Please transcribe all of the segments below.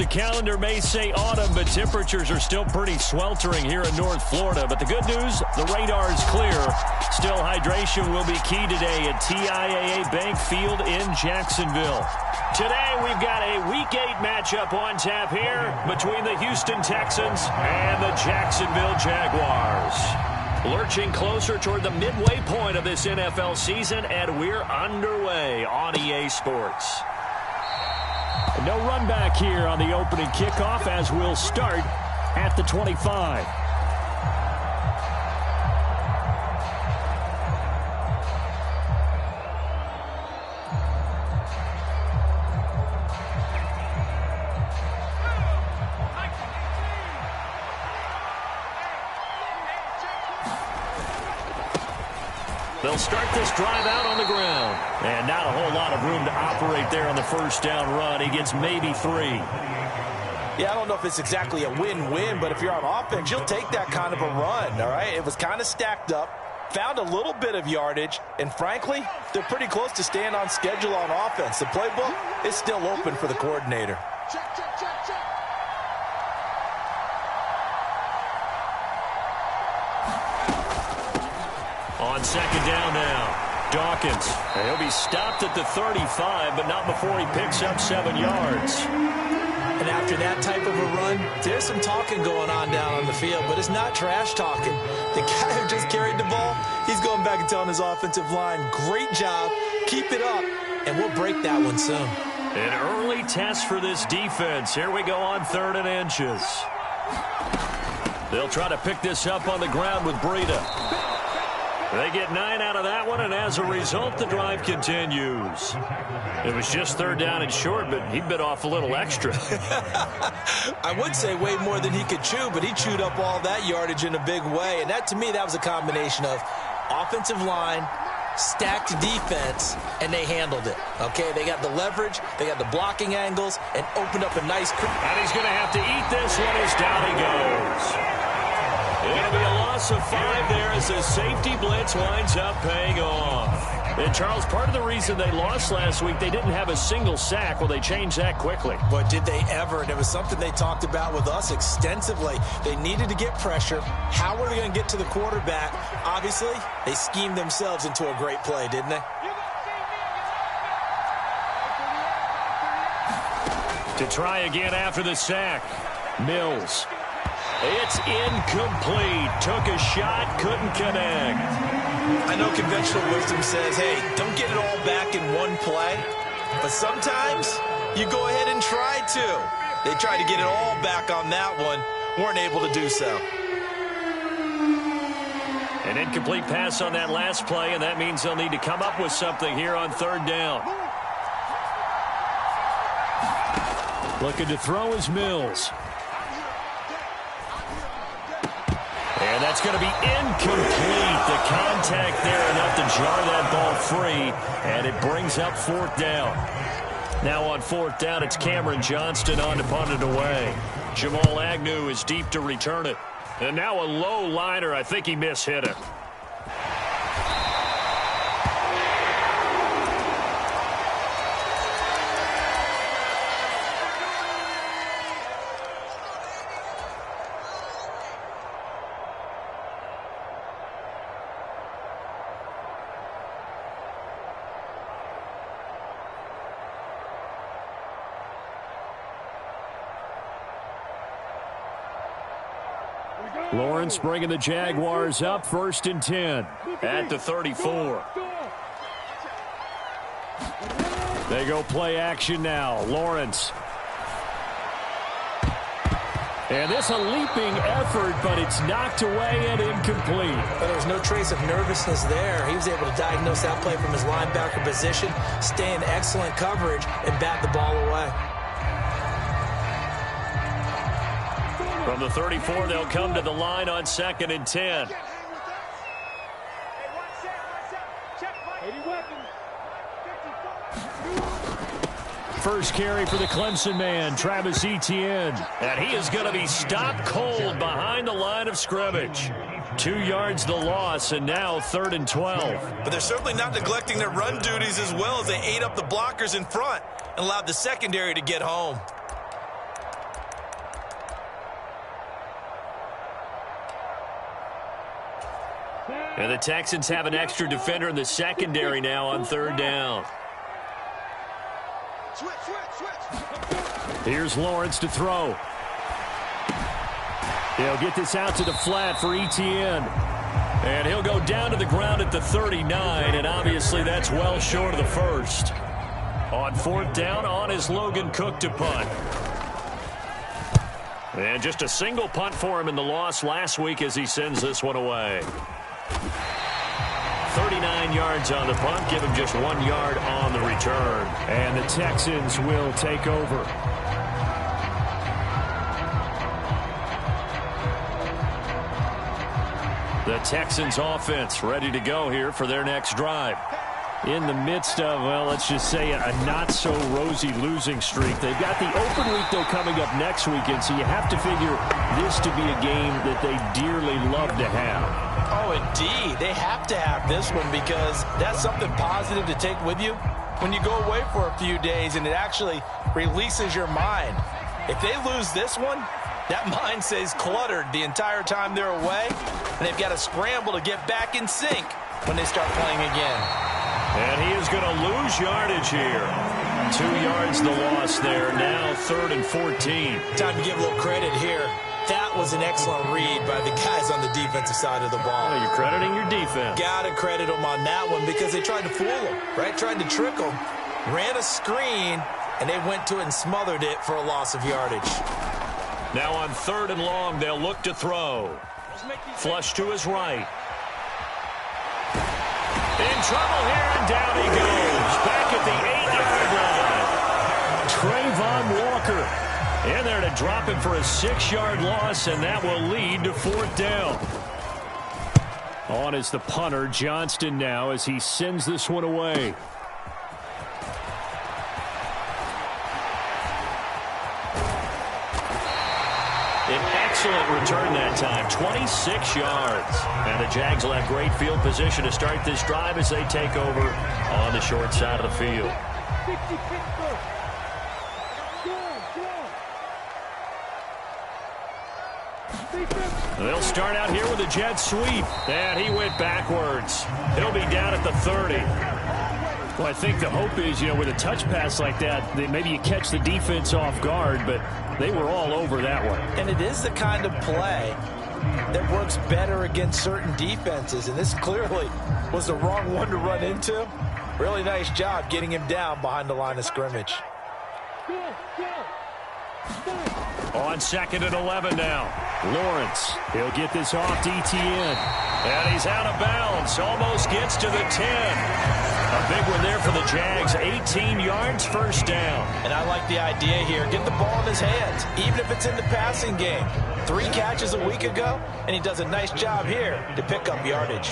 The calendar may say autumn, but temperatures are still pretty sweltering here in North Florida. But the good news, the radar is clear. Still, hydration will be key today at TIAA Bank Field in Jacksonville. Today, we've got a Week 8 matchup on tap here between the Houston Texans and the Jacksonville Jaguars. Lurching closer toward the midway point of this NFL season, and we're underway on EA Sports. No run back here on the opening kickoff as we'll start at the 25. They'll start this drive out on the ground. And not a whole lot of room to operate there on the first down run. He gets maybe 3. Yeah, I don't know if it's exactly a win-win, but if you're on offense, you'll take that kind of a run, all right? It was kind of stacked up, found a little bit of yardage, and frankly, they're pretty close to staying on schedule on offense. The playbook is still open for the coordinator. Check, check, check, check. On second down now, Dawkins. He'll be stopped at the 35, but not before he picks up 7 yards. And after that type of a run, there's some talking going on down on the field, but it's not trash talking. The guy who just carried the ball, he's going back and telling his offensive line, great job, keep it up, and we'll break that one soon. An early test for this defense. Here we go on 3rd and inches. They'll try to pick this up on the ground with Breida. They get 9 out of that one, and as a result, the drive continues. It was just 3rd down and short, but he bit off a little extra. I would say way more than he could chew, but he chewed up all that yardage in a big way. And that, to me, that was a combination of offensive line, stacked defense, and they handled it. Okay, they got the leverage, they got the blocking angles, and opened up a nice... And he's going to have to eat this one as down he goes. It'll be a loss of 5 there as the safety blitz winds up paying off. And, Charles, part of the reason they lost last week, they didn't have a single sack. Well, they changed that quickly. But did they ever? And it was something they talked about with us extensively. They needed to get pressure. How were they going to get to the quarterback? Obviously, they schemed themselves into a great play, didn't they? To try again after the sack, Mills. It's incomplete. Took a shot, couldn't connect. I know conventional wisdom says, hey, don't get it all back in one play. But sometimes you go ahead and try to. They tried to get it all back on that one. Weren't able to do so. An incomplete pass on that last play, and that means they'll need to come up with something here on 3rd down. Looking to throw is Mills. And that's going to be incomplete. The contact there enough to jar that ball free, and it brings up 4th down. Now on 4th down, it's Cameron Johnston on to punt it away. Jamal Agnew is deep to return it. And now a low liner. I think he mishit it. Lawrence bringing the Jaguars up 1st and 10 at the 34. They go play action now. Lawrence. And this a leaping effort, but it's knocked away and incomplete. But there was no trace of nervousness there. He was able to diagnose that play from his linebacker position, stay in excellent coverage, and bat the ball away. From the 34, they'll come to the line on 2nd and 10. First carry for the Clemson man, Travis Etienne. And he is going to be stopped cold behind the line of scrimmage. 2 yards the loss, and now 3rd and 12. But they're certainly not neglecting their run duties as well as they ate up the blockers in front and allowed the secondary to get home. And the Texans have an extra defender in the secondary now on third down. Here's Lawrence to throw. He'll get this out to the flat for Etienne. And he'll go down to the ground at the 39, and obviously that's well short of the first. On fourth down, on is Logan Cook to punt. And just a single punt for him in the loss last week as he sends this one away. 39 yards on the punt, give him just 1 yard on the return. And the Texans will take over. The Texans offense ready to go here for their next drive. In the midst of, well, let's just say a not-so-rosy losing streak. They've got the open week, though, coming up next weekend, so you have to figure this to be a game that they dearly love to have. Oh, indeed. They have to have this one because that's something positive to take with you when you go away for a few days, and it actually releases your mind. If they lose this one, that mind stays cluttered the entire time they're away, and they've got to scramble to get back in sync when they start playing again. And he is going to lose yardage here. 2 yards the loss there. Now 3rd and 14. Time to give a little credit here. That was an excellent read by the guys on the defensive side of the ball. Well, you're crediting your defense. Got to credit them on that one because they tried to fool them, right? Tried to trick them. Ran a screen, and they went to it and smothered it for a loss of yardage. Now on 3rd and long, they'll look to throw. Flush to his right. In trouble here, and down he goes. Back at the 8-yard line. Trayvon Walker in there to drop him for a 6-yard loss, and that will lead to 4th down. On is the punter, Johnston, now as he sends this one away. Excellent return that time, 26 yards. And the Jags will have great field position to start this drive as they take over on the short side of the field. They'll start out here with a jet sweep. And he went backwards. He'll be down at the 30. Well, I think the hope is, with a touch pass like that maybe you catch the defense off guard, but they were all over that one. And it is the kind of play that works better against certain defenses, and this clearly was the wrong one to run into. Really nice job getting him down behind the line of scrimmage. On 2nd and 11 now. Lawrence, he'll get this off to Etienne. And he's out of bounds, almost gets to the 10. A big one there for the Jags, 18 yards, 1st down. And I like the idea here. Get the ball in his hands, even if it's in the passing game. 3 catches a week ago, and he does a nice job here to pick up yardage.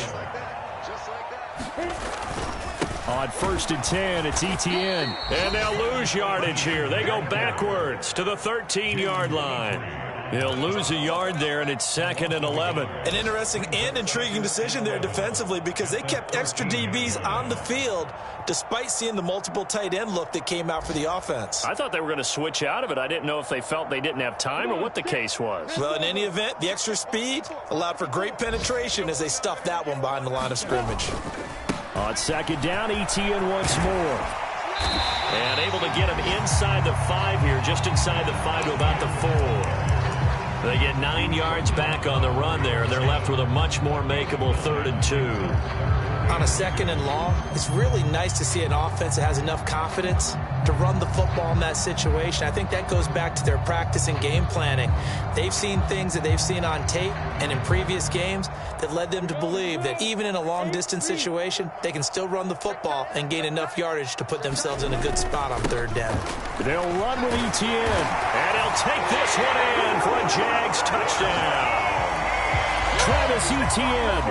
On 1st and 10, it's Etienne. And they'll lose yardage here. They go backwards to the 13-yard line. He'll lose a yard there, and it's 2nd and 11. An interesting and intriguing decision there defensively because they kept extra DBs on the field despite seeing the multiple tight end look that came out for the offense. I thought they were going to switch out of it. I didn't know if they felt they didn't have time or what the case was. Well, in any event, the extra speed allowed for great penetration as they stuffed that one behind the line of scrimmage. On 2nd down, Etienne once more. And able to get him inside the 5 here, just inside the 5 to about the 4. They get 9 yards back on the run there, and they're left with a much more makeable 3rd and 2. On a 2nd and long, it's really nice to see an offense that has enough confidence to run the football in that situation. I think that goes back to their practice and game planning. They've seen things that they've seen on tape and in previous games that led them to believe that even in a long-distance situation, they can still run the football and gain enough yardage to put themselves in a good spot on 3rd down. They'll run with Etienne, and he'll take this one in for a Jags touchdown. Travis Etienne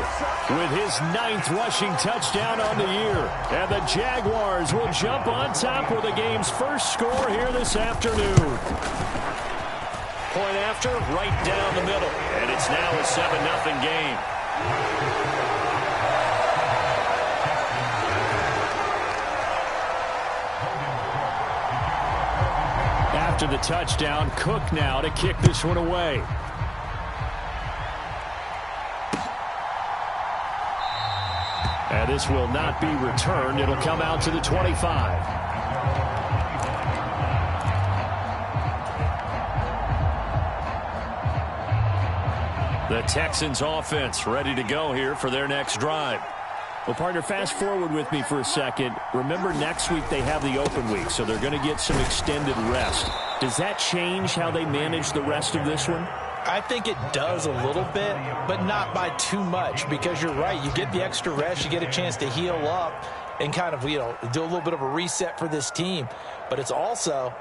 with his 9th rushing touchdown on the year. And the Jaguars will jump on top with the game's first score here this afternoon. Point after, right down the middle. And it's now a 7-0 game. After the touchdown, Cook now to kick this one away. And this will not be returned. It'll come out to the 25. The Texans offense ready to go here for their next drive. Well, partner, fast forward with me for a second. Remember, next week they have the open week, so they're going to get some extended rest. Does that change how they manage the rest of this one? I think it does a little bit, but not by too much, because you're right. You get the extra rest, you get a chance to heal up and kind of, do a little bit of a reset for this team. But it's also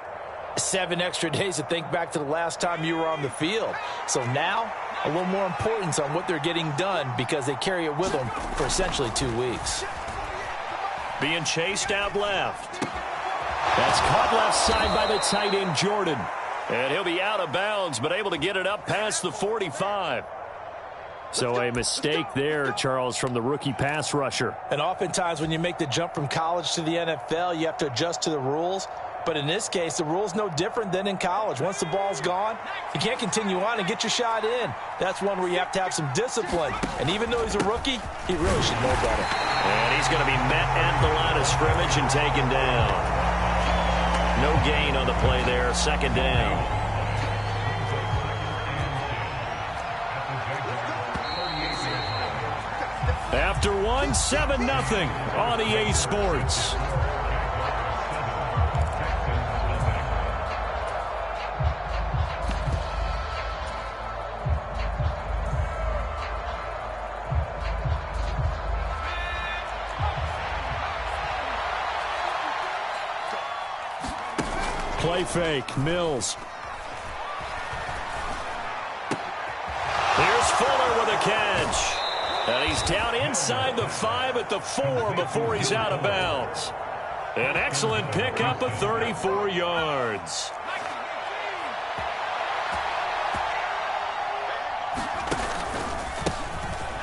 7 extra days to think back to the last time you were on the field. So now, a little more importance on what they're getting done because they carry it with them for essentially 2 weeks. Being chased out left. That's caught left side by the tight end, Jordan. And he'll be out of bounds, but able to get it up past the 45. So a mistake there, Charles, from the rookie pass rusher. And oftentimes when you make the jump from college to the NFL, you have to adjust to the rules. But in this case, the rule's no different than in college. Once the ball's gone, you can't continue on and get your shot in. That's one where you have to have some discipline. And even though he's a rookie, he really should know better. And he's going to be met at the line of scrimmage and taken down. No gain on the play there, second down. After one, 7-0 on EA Sports. Play fake, Mills. Here's Fuller with a catch. And he's down inside the 5 at the 4 before he's out of bounds. An excellent pickup of 34 yards.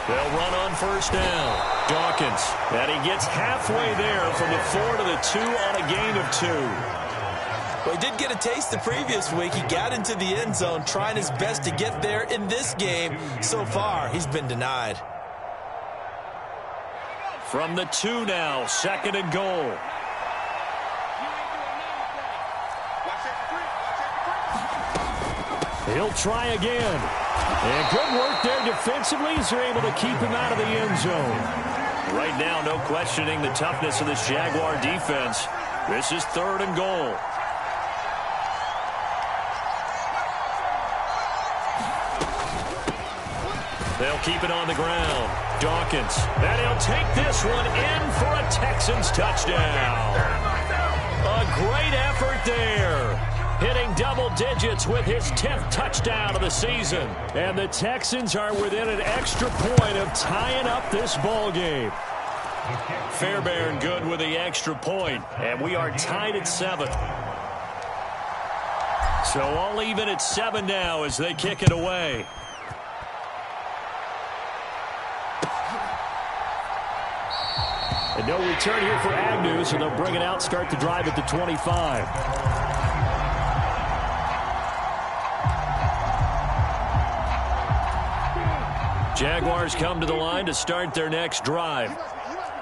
They'll run on first down. Dawkins. And he gets halfway there from the 4 to the 2 on a gain of 2. Well, he did get a taste the previous week. He got into the end zone trying his best to get there in this game. So far, he's been denied. From the 2 now, second and goal. He'll try again. And good work there defensively as they're able to keep him out of the end zone. Right now, no questioning the toughness of this Jaguar defense. This is third and goal. They'll keep it on the ground. Dawkins. And he'll take this one in for a Texans touchdown. A great effort there. Hitting double digits with his 10th touchdown of the season. And the Texans are within an extra point of tying up this ball game. Fairbairn good with the extra point. And we are tied at 7. So all even at 7 now as they kick it away. And no return here for Agnew, so they'll bring it out, start the drive at the 25. Jaguars come to the line to start their next drive.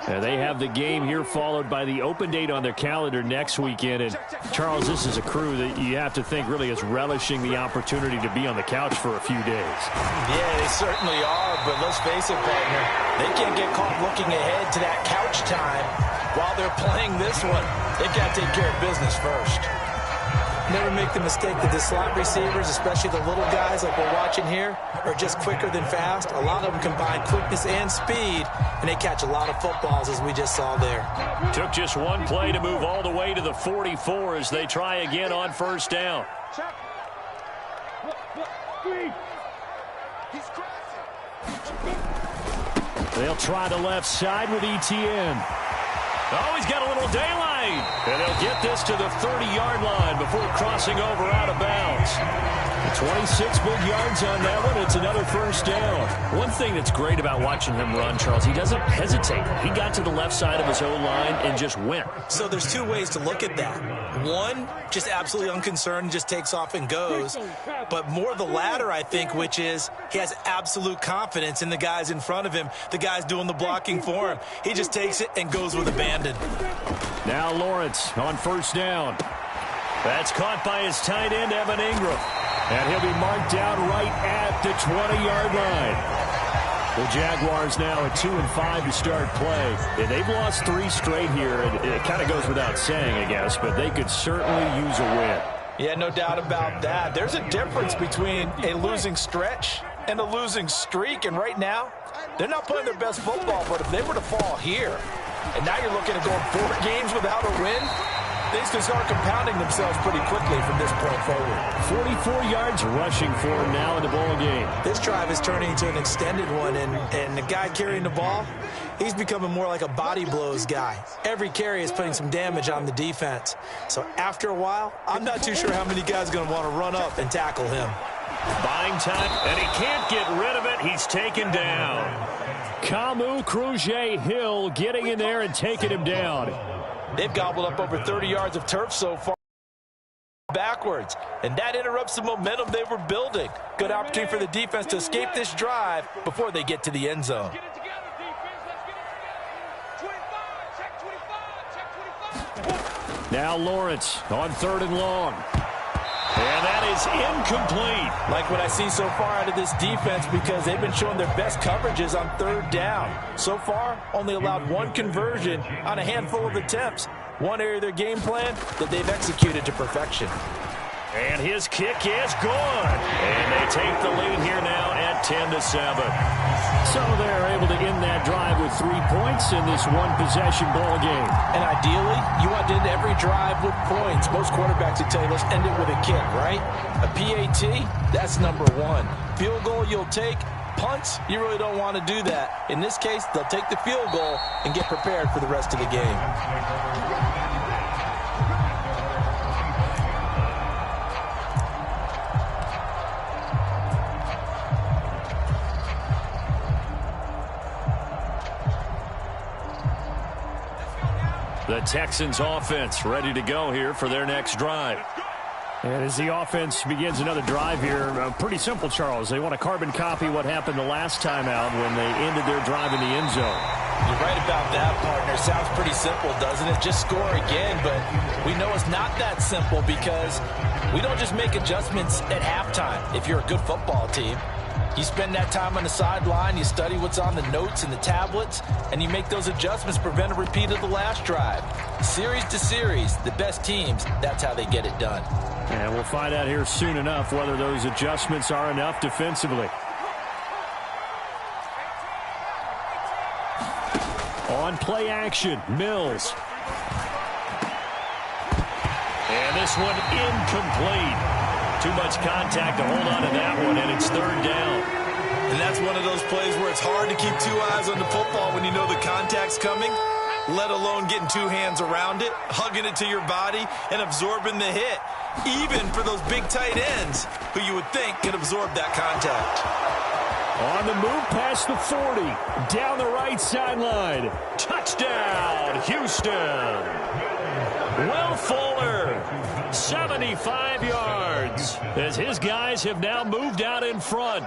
And they have the game here followed by the open date on their calendar next weekend. And, Charles, this is a crew that you have to think really is relishing the opportunity to be on the couch for a few days. Yeah, they certainly are, but let's face it, partner, they can't get caught looking ahead to that couch time while they're playing this one. They've got to take care of business first. Never make the mistake that the slot receivers, especially the little guys like we're watching here, are just quicker than fast. A lot of them combine quickness and speed, and they catch a lot of footballs, as we just saw there. Took just one play to move all the way to the 44 as they try again on first down. They'll try the left side with ETN. Oh, he's got a little daylight right. And they'll get this to the 30-yard line before crossing over out of bounds. 26 big yards on that one. It's another first down. One thing that's great about watching him run, Charles, he doesn't hesitate. He got to the left side of his own line and just went. So there's two ways to look at that. One, just absolutely unconcerned, just takes off and goes. But more the latter, I think, which is he has absolute confidence in the guys in front of him, the guys doing the blocking for him. He just takes it and goes with abandon. Now Lawrence on first down. That's caught by his tight end, Evan Ingram. And he'll be marked down right at the 20-yard line. The Jaguars now at 2-5 to start play. And they've lost 3 straight here. It kind of goes without saying, I guess, but they could certainly use a win. Yeah, no doubt about that. There's a difference between a losing stretch and a losing streak. And right now, they're not playing their best football. But if they were to fall here, and now you're looking at going 4 games without a win, things can start compounding themselves pretty quickly from this point forward. 44 yards rushing for him now in the ball game. This drive is turning into an extended one, and the guy carrying the ball, he's becoming more like a body blows guy. Every carry is putting some damage on the defense. So after a while, I'm not too sure how many guys are going to want to run up and tackle him. Buying time, and he can't get rid of it. He's taken down. Kamu Cruz-Hill getting in there and taking him down. They've gobbled up over 30 yards of turf so far backwards, and that interrupts the momentum they were building. Good opportunity for the defense to escape this drive before they get to the end zone. Now Lawrence on 3rd and long. And that is incomplete. Like what I see so far out of this defense, because they've been showing their best coverages on 3rd down. So far, only allowed 1 conversion on a handful of attempts. One area of their game plan that they've executed to perfection. And his kick is good. And they take the lead here now at 10-7. So they're able to end that drive with 3 points in this one-possession ball game. And ideally, you want to end every drive with points. Most quarterbacks would tell you, let's end it with a kick, right? A PAT, that's number 1. Field goal you'll take. Punts, you really don't want to do that. In this case, they'll take the field goal and get prepared for the rest of the game. The Texans offense ready to go here for their next drive. And as the offense begins another drive here, pretty simple, Charles. They want to carbon copy what happened the last time out when they ended their drive in the end zone. You're right about that, partner. Sounds pretty simple, doesn't it? Just score again, but we know it's not that simple because we don't just make adjustments at halftime if you're a good football team. You spend that time on the sideline, you study what's on the notes and the tablets, and you make those adjustments, prevent a repeat of the last drive. Series to series, the best teams, that's how they get it done. And we'll find out here soon enough whether those adjustments are enough defensively. On play action, Mills. And this one incomplete. Too much contact to hold on to that one, and it's 3rd down. And that's one of those plays where it's hard to keep 2 eyes on the football when you know the contact's coming, let alone getting 2 hands around it, hugging it to your body, and absorbing the hit, even for those big tight ends who you would think can absorb that contact. On the move past the 40, down the right sideline. Touchdown, Houston. Will Fuller, 75 yards, as his guys have now moved out in front.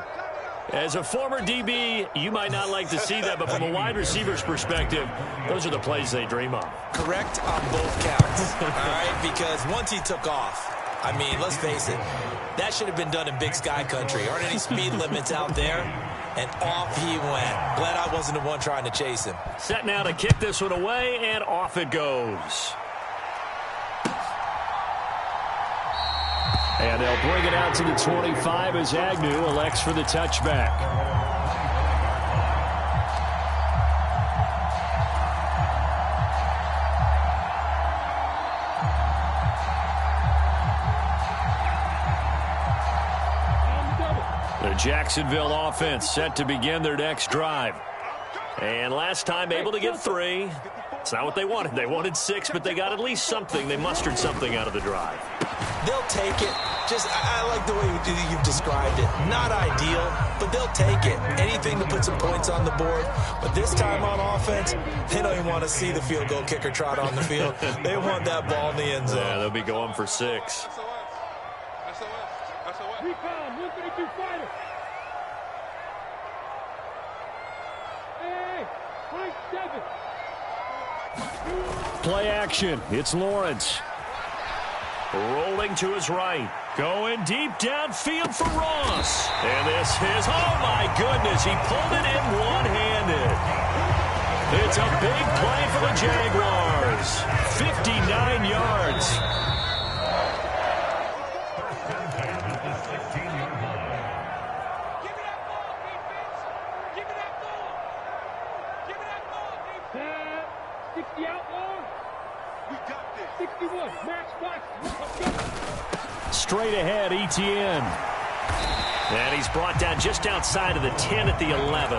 As a former DB, you might not like to see that, but from a wide receiver's perspective, those are the plays they dream of. Correct on both counts, all right, because once he took off, I mean, let's face it, that should have been done in Big Sky country. Aren't any speed limits out there? And off he went. Glad I wasn't the one trying to chase him. Set now to kick this one away, and off it goes. And they'll bring it out to the 25 as Agnew elects for the touchback. The Jacksonville offense set to begin their next drive. And last time able to get 3. It's not what they wanted. They wanted 6, but they got at least something. They mustered something out of the drive. They'll take it. I like the way you've described it. Not ideal, but they'll take it. Anything to put some points on the board. But this time on offense, they don't even want to see the field goal kicker trot on the field. They want that ball in the end zone. Yeah, they'll be going for 6. Recon, 132 fighter. Hey, Frank 7. Play action. It's Lawrence. Rolling to his right. Going deep downfield for Ross. And this is, oh my goodness, he pulled it in one-handed. It's a big play for the Jaguars. 59 yards. Straight ahead, Etienne. And he's brought down just outside of the 10 at the 11.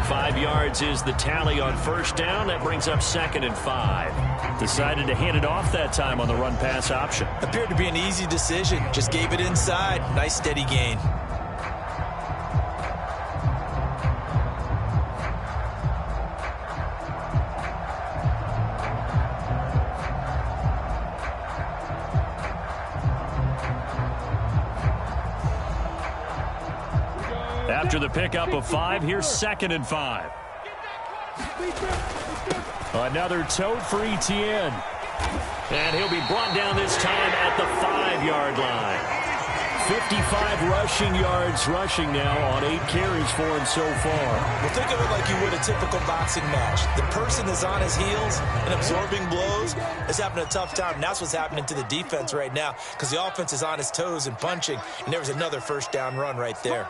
5 yards is the tally on first down. That brings up 2nd and 5. Decided to hand it off that time on the run-pass option. Appeared to be an easy decision. Just gave it inside. Nice steady gain. After the pickup of 5, here's 2nd and 5. Another tote for Etienne. And he'll be brought down this time at the 5-yard line. 55 rushing yards rushing now on 8 carries for him so far. Well, think of it like you would a typical boxing match. The person is on his heels and absorbing blows is having a tough time. And that's what's happening to the defense right now because the offense is on his toes and punching. And there was another first down run right there.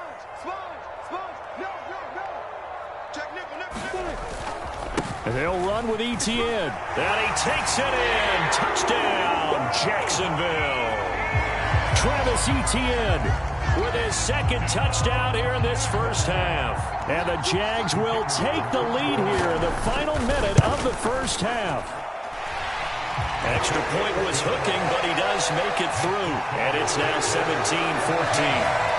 And they'll run with Etienne. And he takes it in. Touchdown, Jacksonville. Travis Etienne with his 2nd touchdown here in this first half. And the Jags will take the lead here in the final minute of the first half. Extra point was hooking, but he does make it through. And it's now 17-14.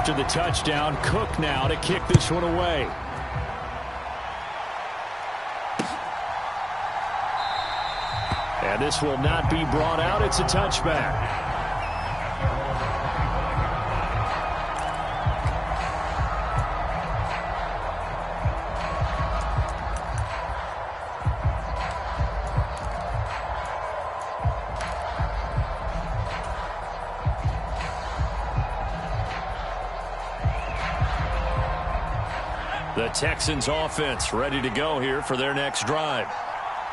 After the touchdown, Cook now to kick this one away. And this will not be brought out. It's a touchback. The Texans offense ready to go here for their next drive.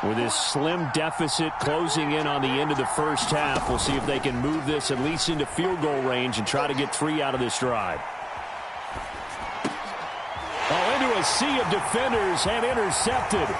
With this slim deficit closing in on the end of the first half, we'll see if they can move this at least into field goal range and try to get 3 out of this drive. Oh, into a sea of defenders and intercepted.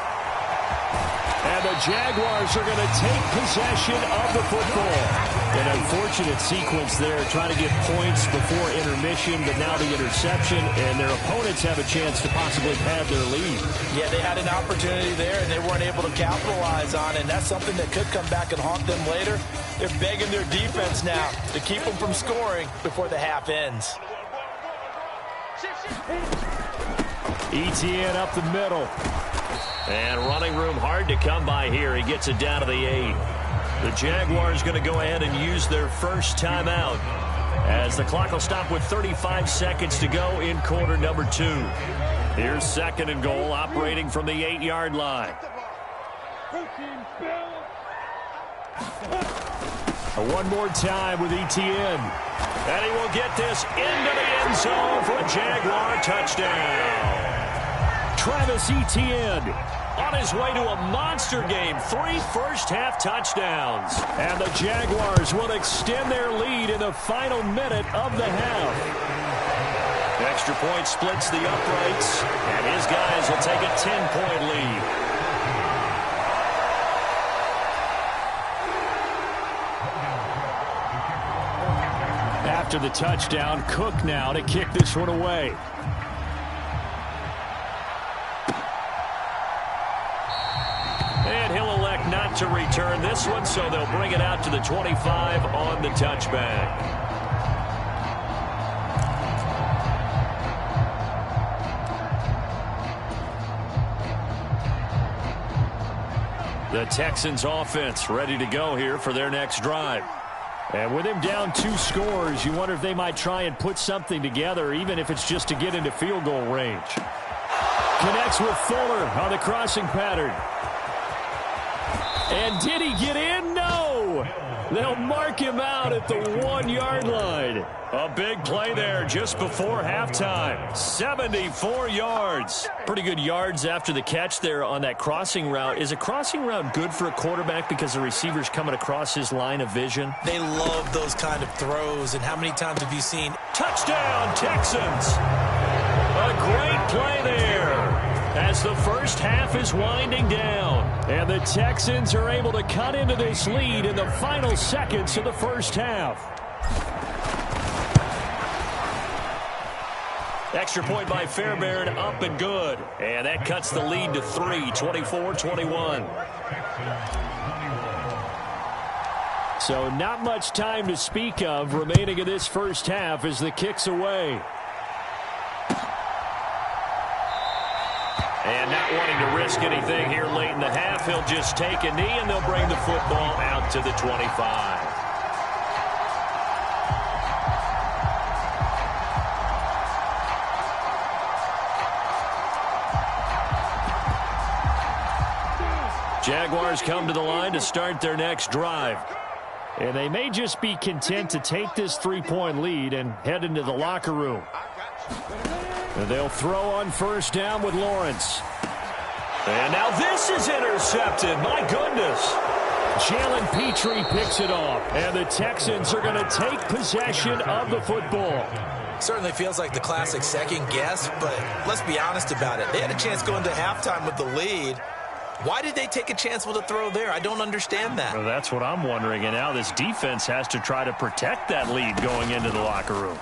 And the Jaguars are going to take possession of the football. An unfortunate sequence there, trying to get points before intermission, but now the interception, and their opponents have a chance to possibly pad their lead. Yeah, they had an opportunity there, and they weren't able to capitalize on it, and that's something that could come back and haunt them later. They're begging their defense now to keep them from scoring before the half ends. Etienne up the middle. And running room hard to come by here. He gets it down to the 8. The Jaguars going to go ahead and use their first timeout as the clock will stop with 35 seconds to go in quarter number 2. Here's 2nd and goal, operating from the 8-yard line. One more time with Etienne. And he will get this into the end zone for a Jaguar touchdown. Travis Etienne on his way to a monster game. 3 first-half touchdowns. And the Jaguars will extend their lead in the final minute of the half. Extra point splits the uprights, and his guys will take a 10-point lead. after the touchdown. Cook now to kick this one away. And he'll elect not to return this one, so they'll bring it out to the 25 on the touchback. The Texans offense ready to go here for their next drive. And with him down 2 scores, you wonder if they might try and put something together, even if it's just to get into field goal range. Connects with Fuller on the crossing pattern. And did he get in? No! They'll mark him out at the 1-yard line. A big play there just before halftime. 74 yards. Pretty good yards after the catch there on that crossing route. Is a crossing route good for a quarterback because the receiver's coming across his line of vision? They love those kind of throws. And how many times have you seen? Touchdown, Texans! A great play there as the first half is winding down. And the Texans are able to cut into this lead in the final seconds of the first half. Extra point by Fairbairn, up and good. And that cuts the lead to 3, 24-21. So not much time to speak of remaining in this first half as the kick's away. And not wanting to risk anything here late in the half, he'll just take a knee and they'll bring the football out to the 25. Jaguars come to the line to start their next drive. And they may just be content to take this 3-point lead and head into the locker room. And they'll throw on first down with Lawrence. And now this is intercepted. My goodness. Jalen Petrie picks it off. And the Texans are going to take possession of the football. Certainly feels like the classic second guess, but let's be honest about it. They had a chance going to halftime with the lead. Why did they take a chance with a throw there? I don't understand that. Well, that's what I'm wondering. And now this defense has to try to protect that lead going into the locker room.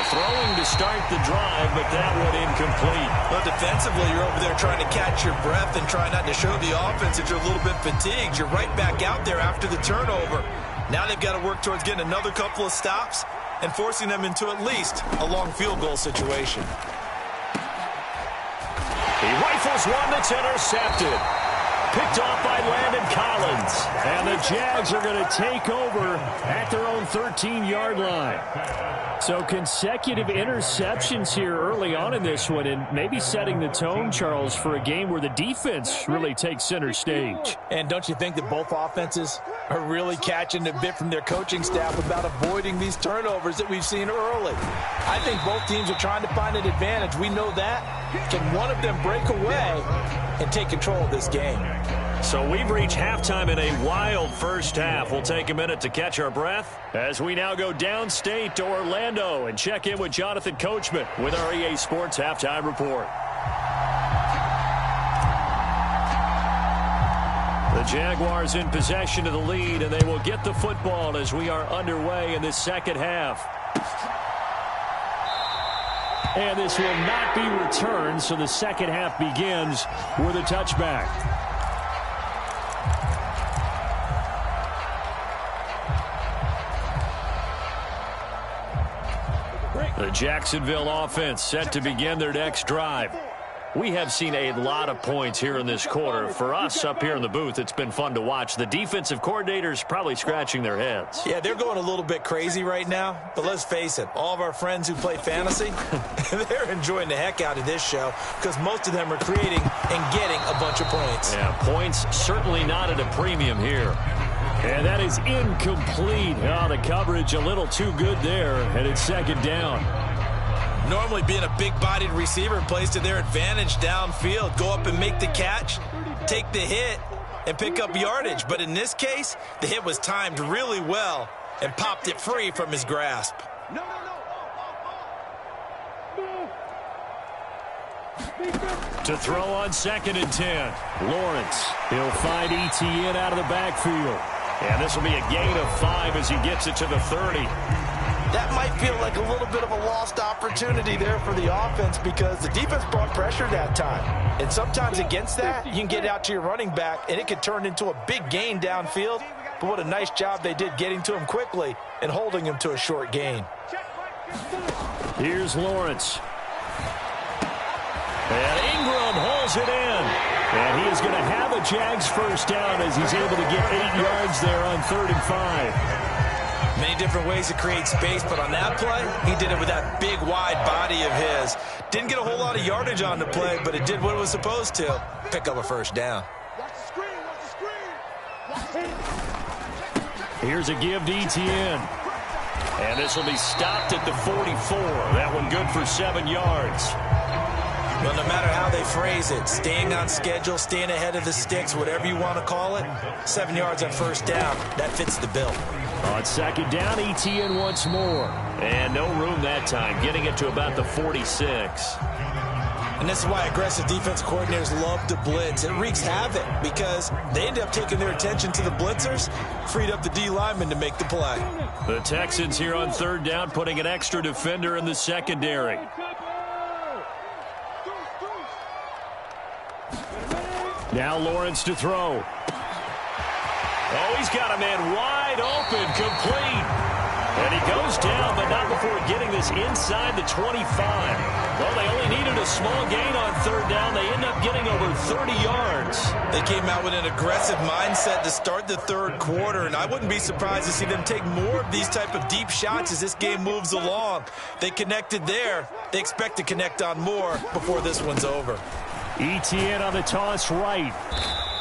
Throwing to start the drive, but that one incomplete. Well, defensively, you're over there trying to catch your breath and try not to show the offense that you're a little bit fatigued. You're right back out there after the turnover. Now they've got to work towards getting another couple of stops and forcing them into at least a long field goal situation. He rifles one that's intercepted. Picked off by Landon Collins. And the Jags are going to take over at their own 13-yard line. So consecutive interceptions here early on in this one, and maybe setting the tone, Charles, for a game where the defense really takes center stage. And don't you think that both offenses are really catching a bit from their coaching staff about avoiding these turnovers that we've seen early? I think both teams are trying to find an advantage. We know that. Can one of them break away and take control of this game? So we've reached halftime in a wild first half. We'll take a minute to catch our breath as we now go downstate to Orlando and check in with Jonathan Coachman with our EA Sports Halftime Report. The Jaguars in possession of the lead, and they will get the football as we are underway in this second half. And this will not be returned, so the second half begins with a touchback. The Jacksonville offense set to begin their next drive. We have seen a lot of points here in this quarter. For us up here in the booth, it's been fun to watch. The defensive coordinators probably scratching their heads. Yeah, they're going a little bit crazy right now. But let's face it, all of our friends who play fantasy, they're enjoying the heck out of this show because most of them are creating and getting a bunch of points. Yeah, points certainly not at a premium here. And that is incomplete. Oh, the coverage a little too good there, and it's second down. Normally being a big-bodied receiver plays to their advantage downfield. Go up and make the catch, take the hit, and pick up yardage. But in this case, the hit was timed really well and popped it free from his grasp. To throw on 2nd and 10. Lawrence. He'll find ETN out of the backfield. And this will be a gain of 5 as he gets it to the 30. That might feel like a little bit of a lost opportunity there for the offense because the defense brought pressure that time. And sometimes against that, you can get out to your running back, and it could turn into a big gain downfield. But what a nice job they did getting to him quickly and holding him to a short gain. Here's Lawrence. And Ingram hauls it in. And he is going to have a Jags first down as he's able to get 8 yards there on 3rd and 5. Many different ways to create space, but on that play, he did it with that big, wide body of his. Didn't get a whole lot of yardage on the play, but it did what it was supposed to. Pick up a first down. Here's a give to Etienne. And this will be stopped at the 44. That one good for 7 yards. Well, no matter how they phrase it, staying on schedule, staying ahead of the sticks, whatever you want to call it, 7 yards on first down, that fits the bill. On 2nd down, Etienne once more. And no room that time, getting it to about the 46. And this is why aggressive defense coordinators love to blitz. It wreaks havoc because they end up taking their attention to the blitzers, freed up the D lineman to make the play. The Texans here on 3rd down, putting an extra defender in the secondary. Now Lawrence to throw. Oh, he's got a man wide open, complete. And he goes down, but not before getting this inside the 25. Well, they only needed a small gain on 3rd down. They end up getting over 30 yards. They came out with an aggressive mindset to start the 3rd quarter, and I wouldn't be surprised to see them take more of these type of deep shots as this game moves along. They connected there. They expect to connect on more before this one's over. Etienne on the toss right.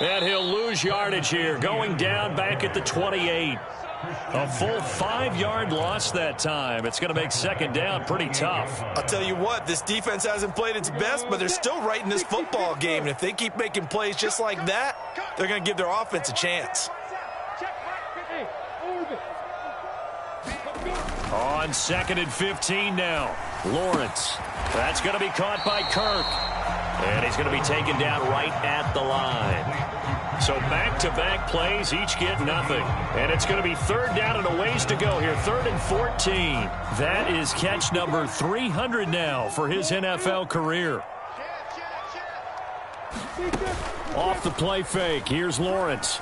And he'll lose yardage here, going down back at the 28. A full 5-yard loss that time. It's going to make 2nd down pretty tough. I'll tell you what, this defense hasn't played its best, but they're still right in this football game. And if they keep making plays just like that, they're going to give their offense a chance. On 2nd and 15 now. Lawrence. That's going to be caught by Kirk. And he's going to be taken down right at the line. So back-to-back plays, each get nothing. And it's going to be 3rd down and a ways to go here. 3rd and 14. That is catch number 300 now for his NFL career. Off the play fake. Here's Lawrence.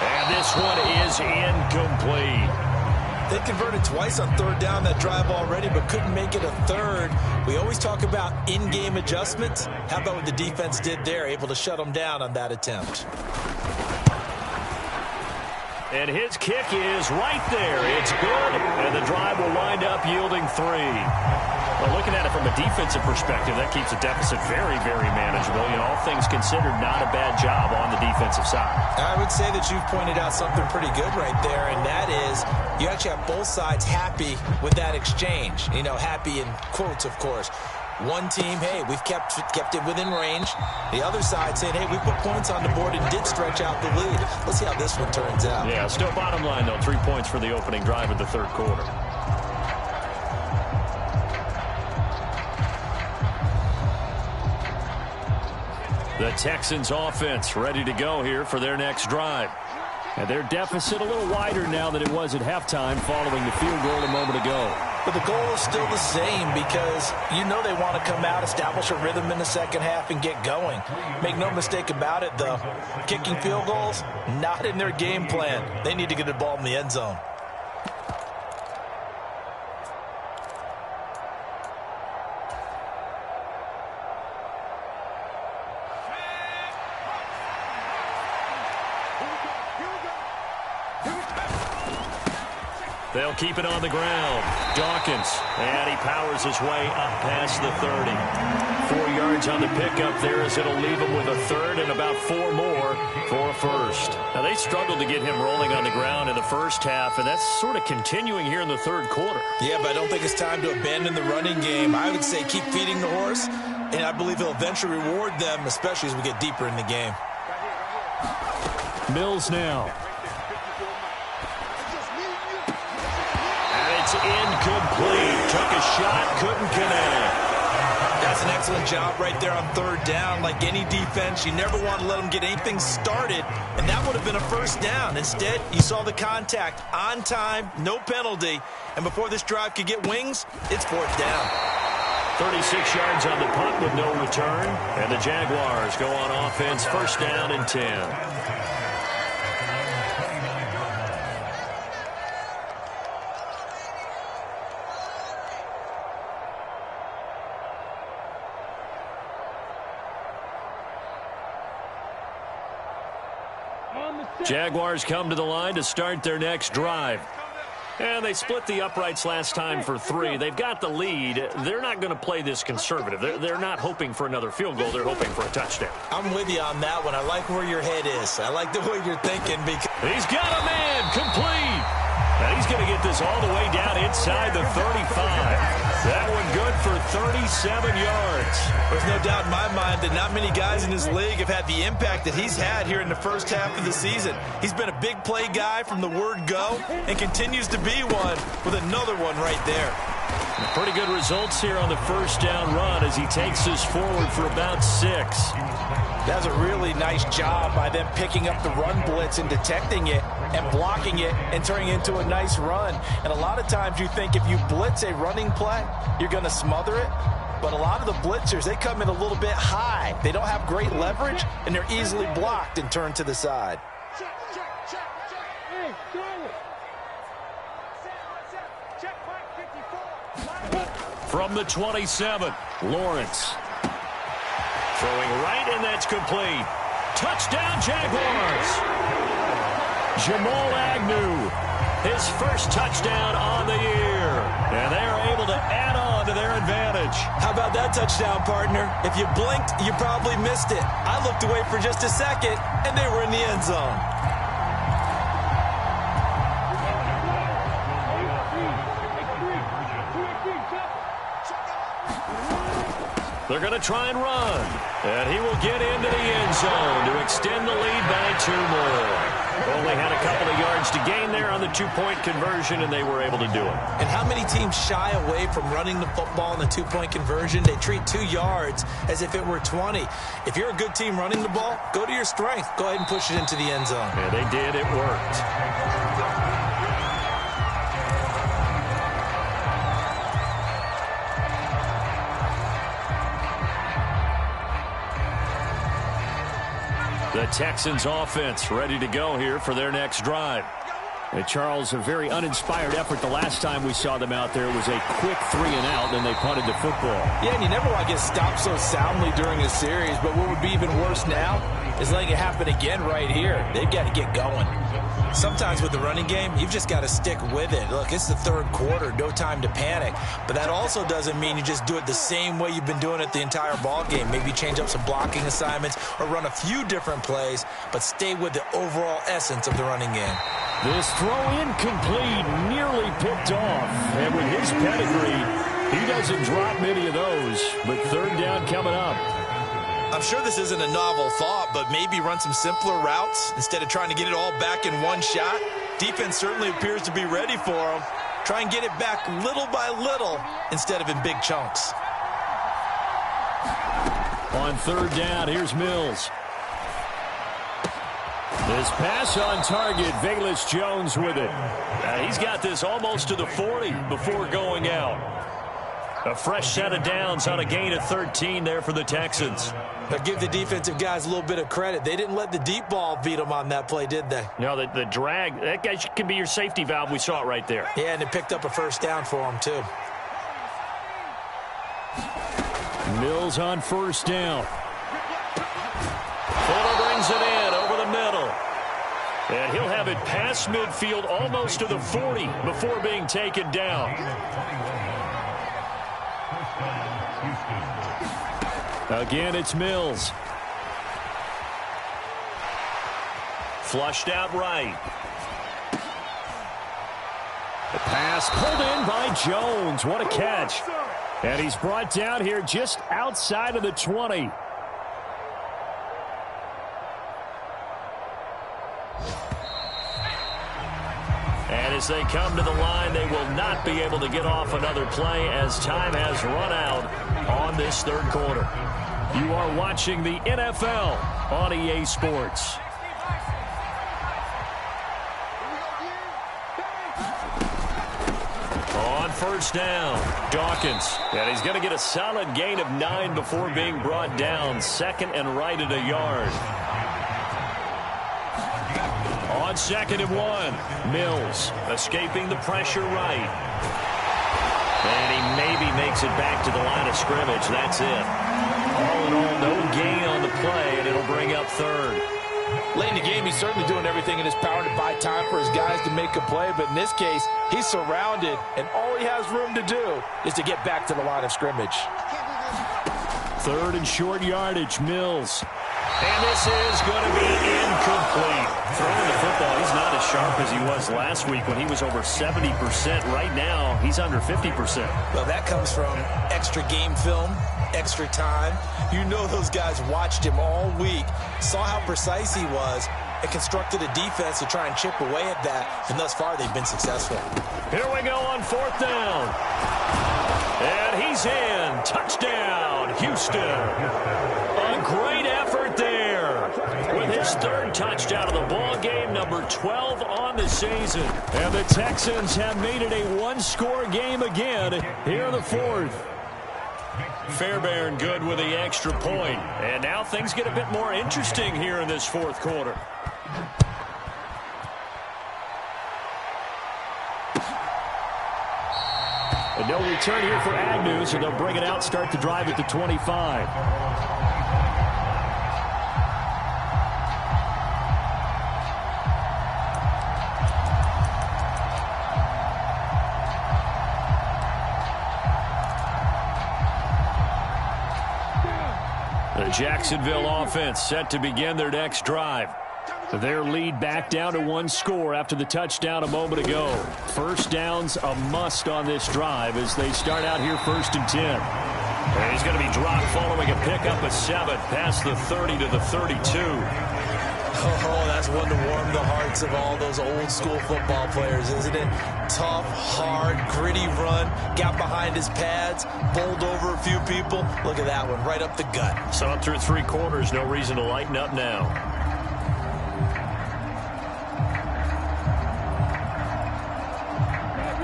And this one is incomplete. They converted twice on 3rd down that drive already, but couldn't make it a 3rd. We always talk about in-game adjustments. How about what the defense did there, able to shut them down on that attempt? And his kick is right there. It's good, and the drive will wind up yielding 3. Well, looking at it from a defensive perspective, that keeps the deficit very, very manageable. You know, all things considered, not a bad job on the defensive side. I would say that you've pointed out something pretty good right there, and that is you actually have both sides happy with that exchange. You know, happy in quotes, of course. One team, hey, we've kept it within range. The other side saying, hey, we put points on the board and did stretch out the lead. Let's see how this one turns out. Yeah, still bottom line, though, 3 points for the opening drive of the 3rd quarter. The Texans offense ready to go here for their next drive. And their deficit a little wider now than it was at halftime following the field goal a moment ago. But the goal is still the same because you know they want to come out, establish a rhythm in the second half, and get going. Make no mistake about it, though. Kicking field goals, not in their game plan. They need to get the ball in the end zone. They'll keep it on the ground. Dawkins, and he powers his way up past the 30. 4 yards on the pickup there as it'll leave him with a 3rd and about 4 more for a 1st. Now, they struggled to get him rolling on the ground in the first half, and that's sort of continuing here in the 3rd quarter. Yeah, but I don't think it's time to abandon the running game. I would say keep feeding the horse, and I believe he'll eventually reward them, especially as we get deeper in the game. Mills now. It's incomplete. Took a shot, couldn't connect. That's an excellent job right there on third down. Like any defense, you never want to let them get anything started, and that would have been a first down. Instead, you saw the contact on time, no penalty, and before this drive could get wings, it's fourth down. 36 yards on the punt with no return, and the Jaguars go on offense, first down and 10. Jaguars come to the line to start their next drive. And they split the uprights last time for 3. They've got the lead. They're not going to play this conservative. They're not hoping for another field goal. They're hoping for a touchdown. I'm with you on that one. I like where your head is. I like the way you're thinking. Because he's got a man complete. And he's going to get this all the way down inside the 35. That one good for 37 yards. There's no doubt in my mind that not many guys in this league have had the impact that he's had here in the first half of the season. He's been a big play guy from the word go and continues to be one with another one right there. Pretty good results here on the first down run as he takes us forward for about 6. That's a really nice job by them picking up the run blitz and detecting it and blocking it and turning it into a nice run. And a lot of times you think if you blitz a running play, you're going to smother it. But a lot of the blitzers, they come in a little bit high. They don't have great leverage, and they're easily blocked and turned to the side. Hey, throw it. From the 27, Lawrence. Throwing right, and that's complete. Touchdown, Jaguars. Jamal Agnew, his first touchdown on the year. And they are able to add on to their advantage. How about that touchdown, partner? If you blinked, you probably missed it. I looked away for just a second, and they were in the end zone. They're going to try and run. And he will get into the end zone to extend the lead by 2 more. Only had a couple of yards to gain there on the 2-point conversion, and they were able to do it. And how many teams shy away from running the football in the 2-point conversion? They treat 2 yards as if it were 20. If you're a good team running the ball, go to your strength. Go ahead and push it into the end zone. Yeah, they did. It worked. The Texans offense ready to go here for their next drive. And Charles, a very uninspired effort the last time we saw them out there. It was a quick 3 and out, and they punted the football. Yeah, and you never want to get stopped so soundly during a series, but what would be even worse now is letting it happen again right here. They've got to get going. Sometimes with the running game, you've just got to stick with it. Look, it's the third quarter, no time to panic. But that also doesn't mean you just do it the same way you've been doing it the entire ball game. Maybe change up some blocking assignments or run a few different plays, but stay with the overall essence of the running game. This throw incomplete, nearly picked off. And with his pedigree, he doesn't drop many of those. But third down coming up. I'm sure this isn't a novel thought, but maybe run some simpler routes instead of trying to get it all back in one shot. Defense certainly appears to be ready for them. Try and get it back little by little instead of in big chunks. On third down, here's Mills. This pass on target, Velus Jones with it. He's got this almost to the 40 before going out. A fresh set of downs on a gain of 13 there for the Texans. Now give the defensive guys a little bit of credit. They didn't let the deep ball beat them on that play, did they? No, the drag, that guy can be your safety valve. We saw it right there. Yeah, and it picked up a first down for them, too. Mills on first down. Fuller brings it in over the middle. And he'll have it past midfield almost to the 40 before being taken down. Again, it's Mills. Flushed out right. The pass pulled in by Jones. What a catch. And he's brought down here just outside of the 20. And as they come to the line. They will not be able to get off another play as time has run out on this third quarter. You are watching the NFL on EA Sports. On first down, Dawkins. And he's going to get a solid gain of 9 before being brought down. Second and right at a yard. On second and 1, Mills escaping the pressure right. And he maybe makes it back to the line of scrimmage. That's it. All in all, no gain on the play, and it'll bring up third. Late in the game, he's certainly doing everything in his power to buy time for his guys to make a play. But in this case, he's surrounded, and all he has room to do is to get back to the line of scrimmage. Third and short yardage, Mills. And this is going to be incomplete. Throwing the football, he's not as sharp as he was last week when he was over 70%. Right now, he's under 50%. Well, that comes from extra game film, extra time. You know those guys watched him all week, saw how precise he was, and constructed a defense to try and chip away at that. And thus far, they've been successful. Here we go on fourth down. And he's in. Touchdown, Houston. A great effort there with his third touchdown of the ball game, number 12 on the season. And the Texans have made it a one-score game again here in the fourth. Fairbairn good with the extra point. And now things get a bit more interesting here in this fourth quarter. And no return here for Agnew, so they'll bring it out, start the drive at the 25. The Jacksonville offense set to begin their next drive. Their lead back down to one score after the touchdown a moment ago. First down's a must on this drive as they start out here first and 10. And he's going to be dropped following a pickup of 7 past the 30 to the 32. Oh, that's one to warm the hearts of all those old school football players, isn't it? Tough, hard, gritty run, got behind his pads, bowled over a few people. Look at that one, right up the gut. So up through 3 quarters, no reason to lighten up now.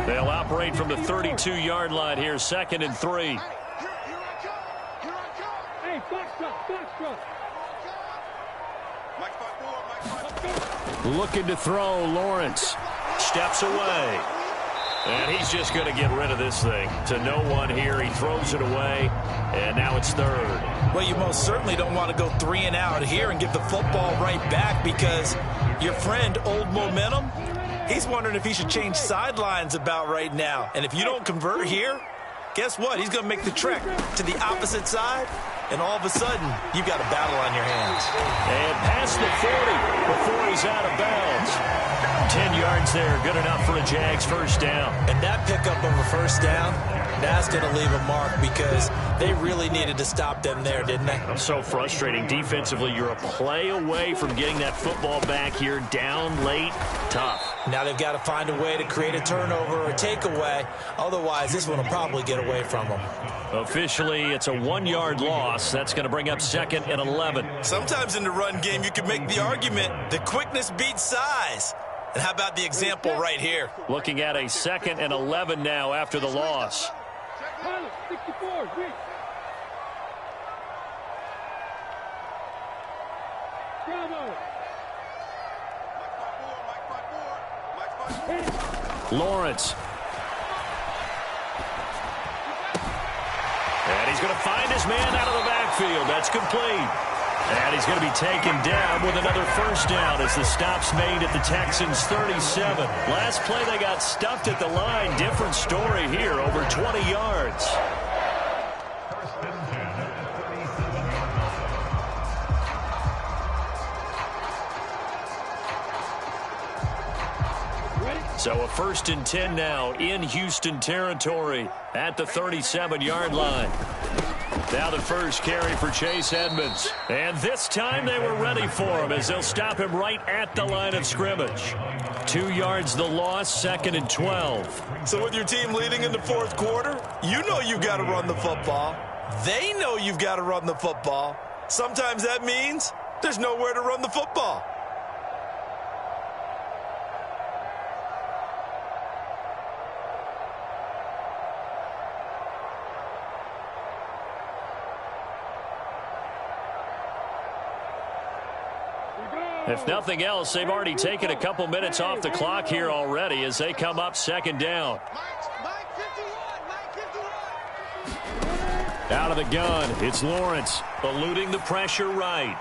They'll operate from the 32-yard line here, second and 3. Hey, box truck. Looking to throw, Lawrence steps away. And he's just going to get rid of this thing to no one here. He throws it away, and now it's third. Well, you most certainly don't want to go 3 and out here and give the football right back because your friend, Old Momentum, he's wondering if he should change sidelines about right now. And if you don't convert here, guess what? He's going to make the trek to the opposite side, and all of a sudden, you've got a battle on your hands. And past the 40 before he's out of bounds. 10 yards there, good enough for a Jags first down. And that pickup of a first down, that's going to leave a mark because they really needed to stop them there, didn't they? So frustrating. Defensively, you're a play away from getting that football back here, down late, tough. Now they've got to find a way to create a turnover or a takeaway. Otherwise, this one will probably get away from them. Officially, it's a 1-yard loss. That's going to bring up second and 11. Sometimes in the run game, you can make the argument that quickness beats size. And how about the example right here? Looking at a second and 11 now after the loss. Pilot, 64, wait. Bravo. Lawrence. And he's going to find his man out of the backfield. That's complete. And he's going to be taken down with another first down as the stop's made at the Texans' 37. Last play they got stuffed at the line. Different story here, over 20 yards. So a first and 10 now in Houston territory at the 37-yard line. Now the first carry for Chase Edmonds. And this time they were ready for him as they'll stop him right at the line of scrimmage. 2 yards the loss, 2nd and 12. So with your team leading in the fourth quarter, you know you've got to run the football. They know you've got to run the football. Sometimes that means there's nowhere to run the football. If nothing else, they've already taken a couple minutes off the clock here already as they come up 2nd down. Out of the gun, it's Lawrence, eluding the pressure right.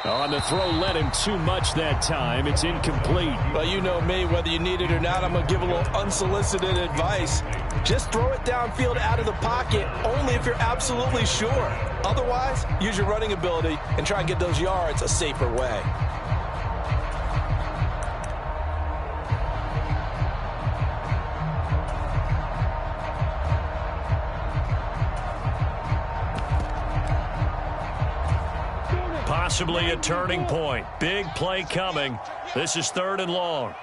On the throw, led him too much that time. It's incomplete. Well, you know me, whether you need it or not, I'm going to give a little unsolicited advice. Just throw it downfield out of the pocket, only if you're absolutely sure. Otherwise, use your running ability and try and get those yards a safer way. Possibly a turning point. Big play coming. This is 3rd and long.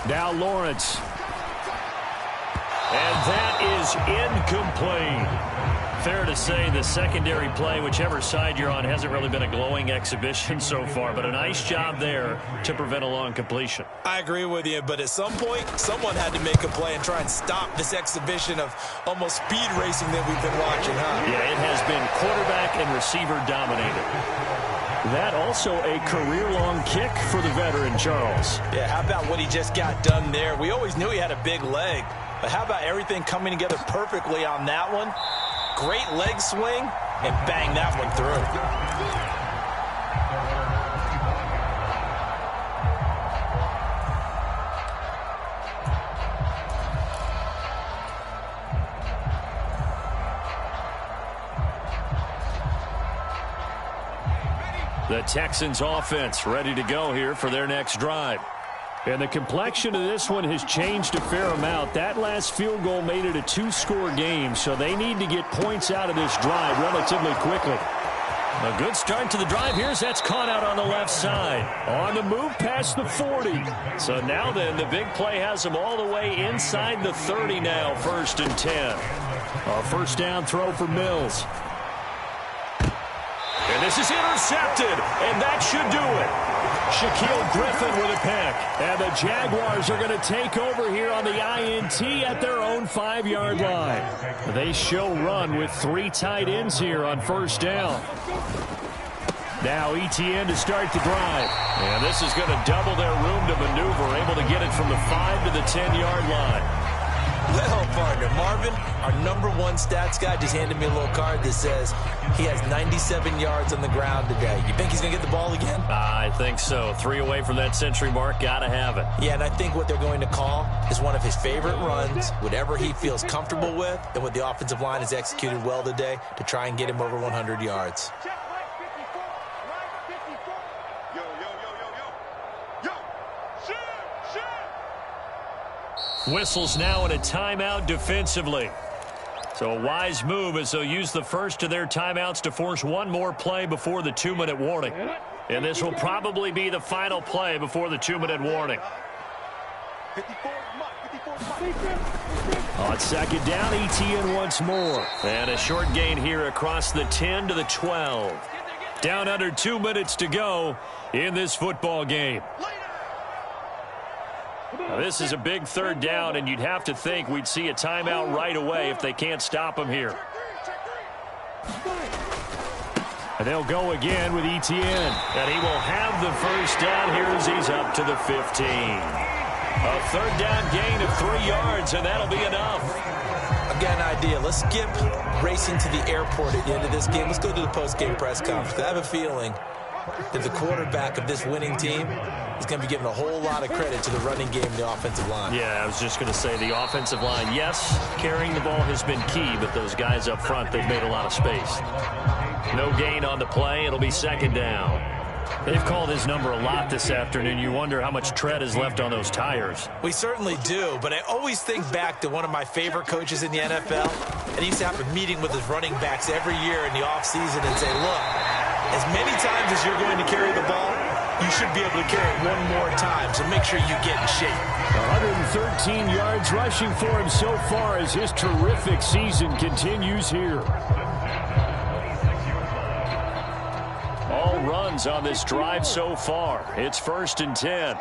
Now Lawrence. And that is incomplete. Fair to say the secondary play, whichever side you're on, hasn't really been a glowing exhibition so far, but a nice job there to prevent a long completion. I agree with you, but at some point, someone had to make a play and try and stop this exhibition of almost speed racing that we've been watching, huh? Yeah, it has been quarterback and receiver dominated. That also a career-long kick for the veteran, Charles. Yeah, how about what he just got done there? We always knew he had a big leg, but how about everything coming together perfectly on that one? Great leg swing, and bang that one through. The Texans offense ready to go here for their next drive. And the complexion of this one has changed a fair amount. That last field goal made it a 2-score game, so they need to get points out of this drive relatively quickly. A good start to the drive. That's caught out on the left side. On the move past the 40. So now then, the big play has them all the way inside the 30 now, 1st and 10. A first down throw for Mills. And this is intercepted, and that should do it. Shaquille Griffin with a pick. And the Jaguars are going to take over here on the INT at their own 5-yard line. They show run with 3 tight ends here on first down. Now ETN to start the drive. And this is going to double their room to maneuver, able to get it from the 5 to the 10-yard line. Well, partner, Marvin, our #1 stats guy just handed me a little card that says he has 97 yards on the ground today. You think he's going to get the ball again? I think so. 3 away from that century mark. Got to have it. Yeah, and I think what they're going to call is one of his favorite runs, whatever he feels comfortable with, and what the offensive line has executed well today to try and get him over 100 yards. Whistles now in a timeout defensively. So a wise move as they'll use the first of their timeouts to force one more play before the 2-minute warning. And this will probably be the final play before the 2-minute warning. On second down, ETN once more. And a short gain here across the 10 to the 12. Down under 2 minutes to go in this football game. Now, this is a big 3rd down, and you'd have to think we'd see a timeout right away if they can't stop him here. And they'll go again with ETN. And he will have the first down here as he's up to the 15. A 3rd down gain of 3 yards, and that'll be enough. I've got an idea. Let's skip racing to the airport at the end of this game. Let's go to the post-game press conference. I have a feeling that the quarterback of this winning team is going to be given a whole lot of credit to the running game and the offensive line. Yeah, I was just going to say the offensive line, yes, carrying the ball has been key, but those guys up front, they've made a lot of space. No gain on the play. It'll be 2nd down. They've called his number a lot this afternoon. You wonder how much tread is left on those tires. We certainly do, but I always think back to one of my favorite coaches in the NFL, and he used to have a meeting with his running backs every year in the offseason and say, look, as many times as you're going to carry the ball, you should be able to carry it one more time, so make sure you get in shape. 113 yards rushing for him so far as his terrific season continues here. All runs on this drive so far. It's 1st and 10.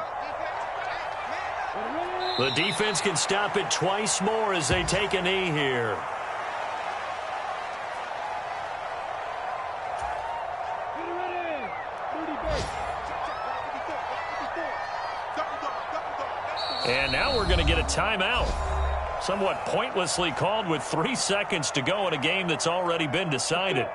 The defense can stop it twice more as they take a knee here. And now we're going to get a timeout. Somewhat pointlessly called with 3 seconds to go in a game that's already been decided.